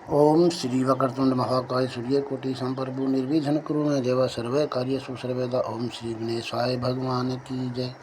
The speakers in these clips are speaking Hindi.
ओम श्री वक्रतुंड महाकाय सूर्यकोटि संप्रभु निर्विघ्न कुरु मे देव सर्वे कार्येषु सर्वदा। ओम श्री गणेशाय भगवान की जय।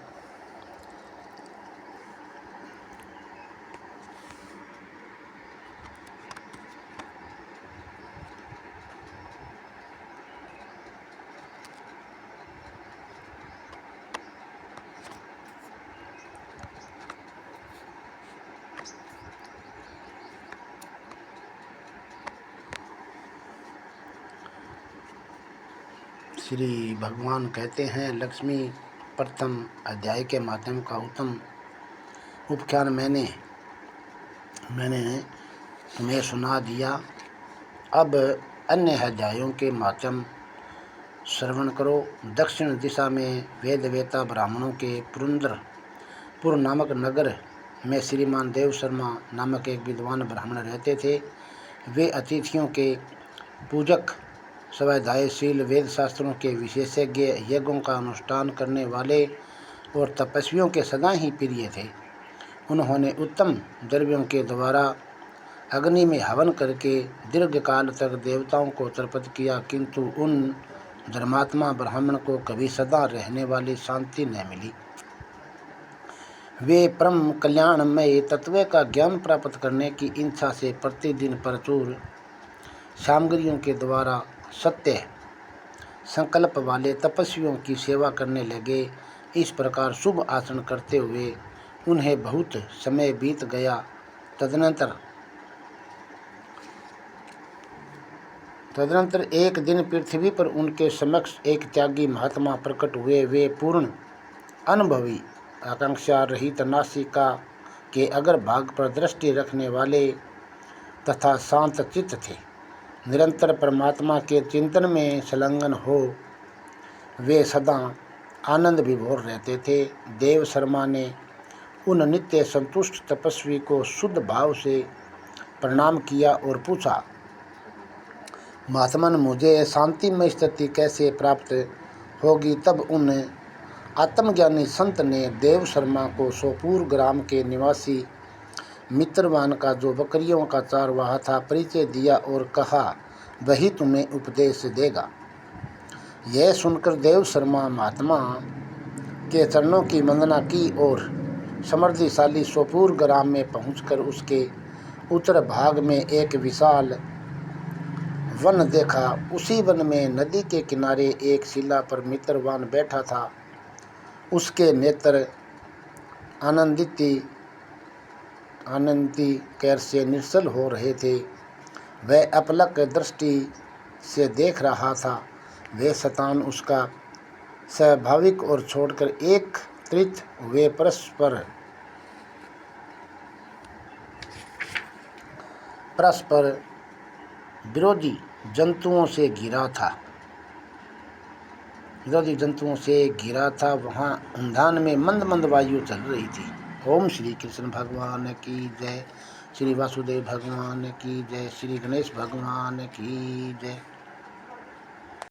श्री भगवान कहते हैं, लक्ष्मी प्रथम अध्याय के माध्यम का उत्तम उपख्यान मैंने तुम्हें सुना दिया। अब अन्य अध्यायों के माध्यम श्रवण करो। दक्षिण दिशा में वेदवेता ब्राह्मणों के पुर नामक नगर में श्रीमान देव शर्मा नामक एक विद्वान ब्राह्मण रहते थे। वे अतिथियों के पूजक, स्वाध्यायशील, वेद शास्त्रों के विशेषज्ञ, यज्ञों का अनुष्ठान करने वाले और तपस्वियों के सदा ही प्रिय थे। उन्होंने उत्तम द्रव्यों के द्वारा अग्नि में हवन करके दीर्घ काल तक देवताओं को तर्पित किया, किंतु उन धर्मात्मा ब्राह्मण को कभी सदा रहने वाली शांति न मिली। वे परम कल्याणमय तत्व का ज्ञान प्राप्त करने की इच्छा से प्रतिदिन प्रचुर सामग्रियों के द्वारा सत्य संकल्प वाले तपस्वियों की सेवा करने लगे। इस प्रकार शुभ आचरण करते हुए उन्हें बहुत समय बीत गया। तदनंतर एक दिन पृथ्वी पर उनके समक्ष एक त्यागी महात्मा प्रकट हुए। वे पूर्ण अनुभवी, आकांक्षा रहित, नासिका के अग्र भाग पर दृष्टि रखने वाले तथा शांत चित्त थे। निरंतर परमात्मा के चिंतन में संलग्न हो वे सदा आनंद विभोर रहते थे। देव शर्मा ने उन नित्य संतुष्ट तपस्वी को शुद्ध भाव से प्रणाम किया और पूछा, महात्मन, मुझे शांतिमय स्थिति कैसे प्राप्त होगी? तब उन आत्मज्ञानी संत ने देव शर्मा को सोपुर ग्राम के निवासी मित्रवान का, जो बकरियों का चारवाहा था, परिचय दिया और कहा, वही तुम्हें उपदेश देगा। यह सुनकर देव शर्मा महात्मा के चरणों की वंदना की और समृद्धिशाली सोपुर ग्राम में पहुंचकर उसके उत्तर भाग में एक विशाल वन देखा। उसी वन में नदी के किनारे एक शिला पर मित्रवान बैठा था। उसके नेत्र आनंदी कैर से निश्चल हो रहे थे। वह अपलक दृष्टि से देख रहा था। वे शतान उसका स्वाभाविक और छोड़कर एकत्रित हुए परस्पर विरोधी जंतुओं से घिरा था। वहाँ ऊंधान में मंद मंद वायु चल रही थी। ओम श्री कृष्ण भगवान की जय। श्री वासुदेव भगवान की जय। श्री गणेश भगवान की जय।